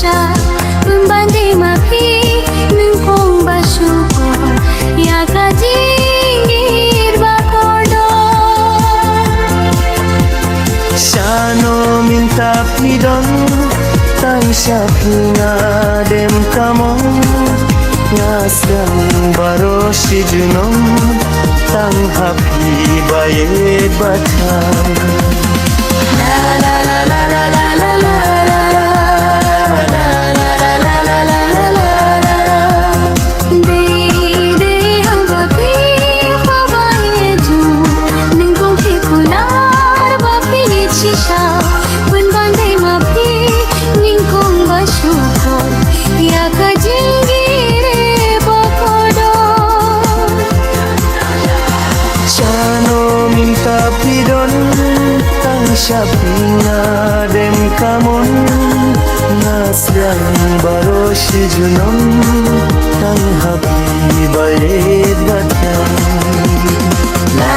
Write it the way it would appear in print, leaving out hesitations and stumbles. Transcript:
siya Pembanding mapi Nengkong basyukor Ya kajingir bakodon Shano minta pidon Tang syapina dem kamon Ngasang baro si junom Tang hapi baye batang La la la la la la la la la la La la la la la la la la la Day day ang bapi Babae ju Nengkong kikular Bapi siya Pembanding mapi Nengkong basyukor Ya kajingir bakodon Shano minta pidon Tang syapina dem kamon Ngasang baro si junom Tang hapi baye batang La